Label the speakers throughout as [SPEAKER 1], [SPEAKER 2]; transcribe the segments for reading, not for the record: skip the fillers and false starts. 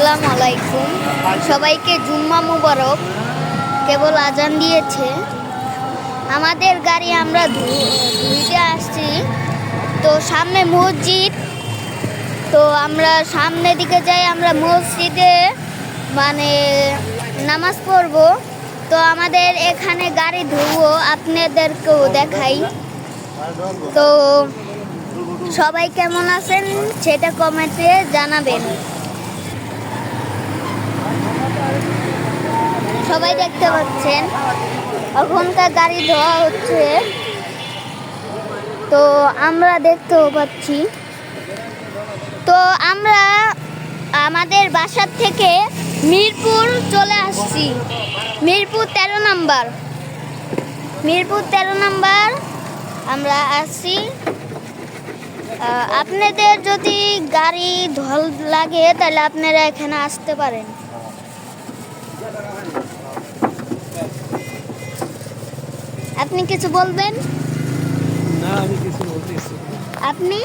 [SPEAKER 1] আসসালামু আলাইকুম। সবাইকে জুম্মা মুবারক। কেবল আজান দিয়েছে। আমাদের গাড়ি আমরা ধুইতে আসছি, তো সামনে মসজিদ, তো আমরা সামনের দিকে যাই। আমরা মসজিদে মানে নামাজ পড়ব। তো আমাদের এখানে গাড়ি ধুবো, আপনাদেরকেও দেখাই। তো সবাই কেমন আছেন সেটা কমেন্টে জানাবেন। সবাই দেখতে পাচ্ছেন এখনকার গাড়ি ধোয়া হচ্ছে, তো আমরা দেখতেও পাচ্ছি। তো আমরা আমাদের বাসার থেকে মিরপুর চলে আসছি, মিরপুর 13 নাম্বার আমরা আসছি। আপনাদের যদি গাড়ি ঢল লাগে তাহলে আপনারা এখানে আসতে পারেন। আপনি কিছু বলবেন?
[SPEAKER 2] না, আমি কিছু বলতেছি।
[SPEAKER 1] আপনি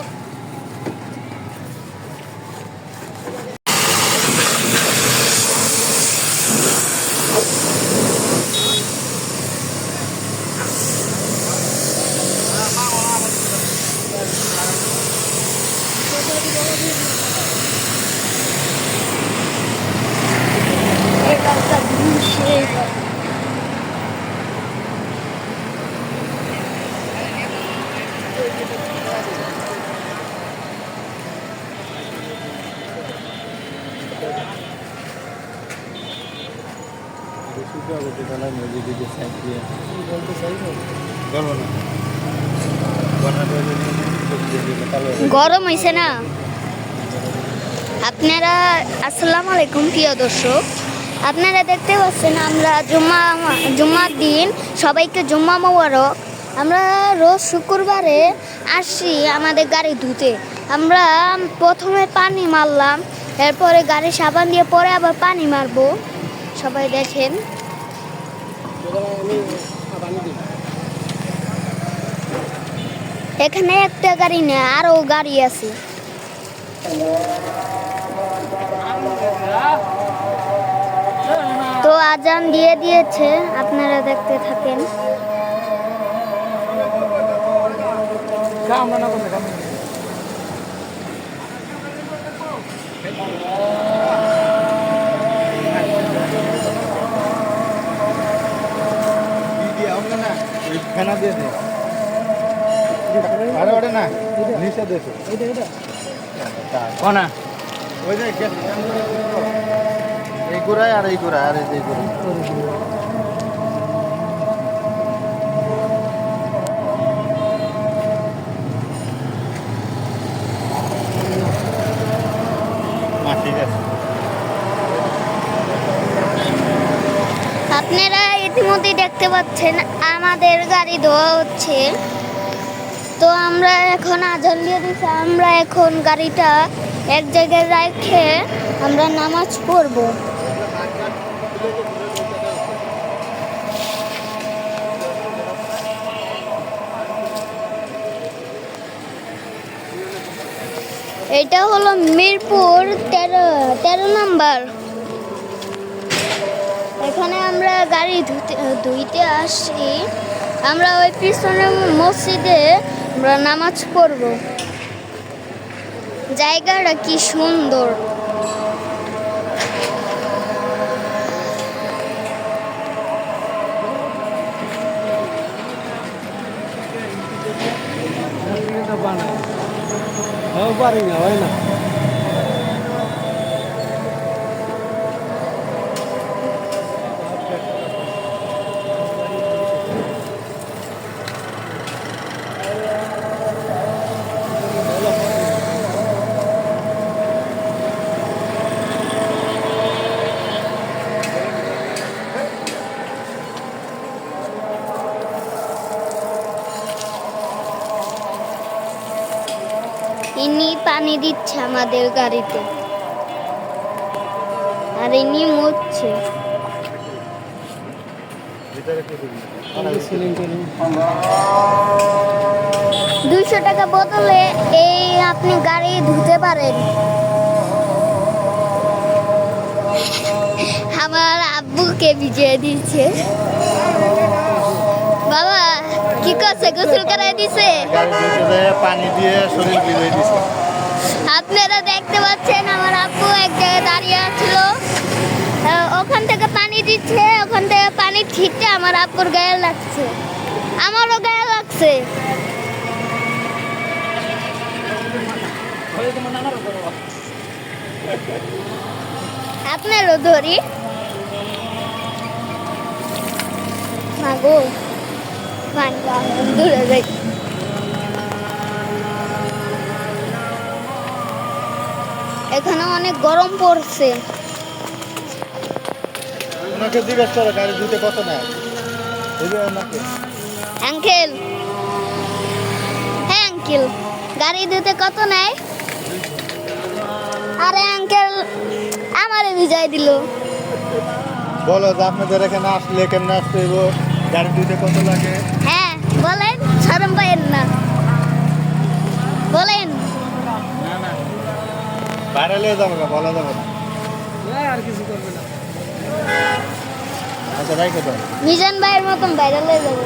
[SPEAKER 1] গরম হয়েছে না? আপনারা আসসালামু আলাইকুম প্রিয় দর্শক, আপনারা দেখতে পাচ্ছেন আমরা জুম্মার দিন সবাইকে জুম্মা মোবারক। আমরা রোজ শুক্রবারে আসছি আমাদের গাড়ি ধুতে। আমরা প্রথমে পানি মারলাম, এরপরে গাড়ি সাবান দিয়ে পরে আবার পানি মারবো। সবাই দেখেন। এখানে একটা গাড়ি নেই, আরও গাড়ি আছে। তো আজান দিয়ে দিয়েছে, আপনারা দেখতে থাকেন।
[SPEAKER 3] এই গোড়ায় আর এই গোড়ায় আর এই গোড়ায় ঠিক আছে।
[SPEAKER 1] আপনারা ইতিমধ্যেই দেখতে পাচ্ছেন আমাদের গাড়ি ধোয়া হচ্ছে। তো আমরা এখন আজান দিয়ে দিচ্ছি, আমরা এখন গাড়িটা এক জায়গায় রেখে আমরা নামাজ পড়ব। এটা হলো মিরপুর 13 নাম্বার। এখানে আমরা গাড়ি ধুইতে আসছি। আমরা ওই পিছনে মসজিদে আমরা নামাজ পড়ব। জায়গাটা কি সুন্দর!
[SPEAKER 2] পারি না, হয় না।
[SPEAKER 1] ইনি পানি দিচ্ছে আমাদের গাড়িতে, আর ইনি মুছছে। 200 টাকা বদলে এই আপনি গাড়ি ধুতে পারেন। আমার আব্বুকে ভিজিয়ে দিচ্ছে। বাবা কি করছে, গোসল করাই দিছে?
[SPEAKER 3] গাড়ি ধুতে পানি দিয়ে শরীর ভিজিয়ে দিছে।
[SPEAKER 1] আপনারা দেখতে পাচ্ছেন আমার আব্বু এক জায়গায় দাঁড়িয়ে ছিল, ওখান থেকে পানি দিচ্ছে, ওখান থেকে পানি ছিটে আমার আব্বুর গায়ে লাগছে, আমারও গায়ে লাগছে। আপনারও ধরি মাগো, দূরে যাই। এখানে অনেক গরম পড়ছে।
[SPEAKER 3] ওনাকে জিজ্ঞেস করো গাড়ি ধুতে কত নেয়। ওনাকে
[SPEAKER 1] আঙ্কেল, হ্যাঁ আঙ্কেল, গাড়ি ধুতে কত নেয়? আরে আঙ্কেল আমারে ভিজাই দিল।
[SPEAKER 3] বলো যে আপনাদের এখানে আসলে কেমনে আসতে হইব, গাড়ি ধুতে কত লাগে।
[SPEAKER 1] হ্যাঁ বলেন, শরম পাইয়েন না, বলেন।
[SPEAKER 3] না না বাইরে লিয়ে যাবো না, বলা যাবে না।
[SPEAKER 2] না আর কিছু করবে না।
[SPEAKER 3] আচ্ছা রাইখে দাও।
[SPEAKER 1] মিজান ভাইয়ের মতন বাইরে লয়ে যাবো।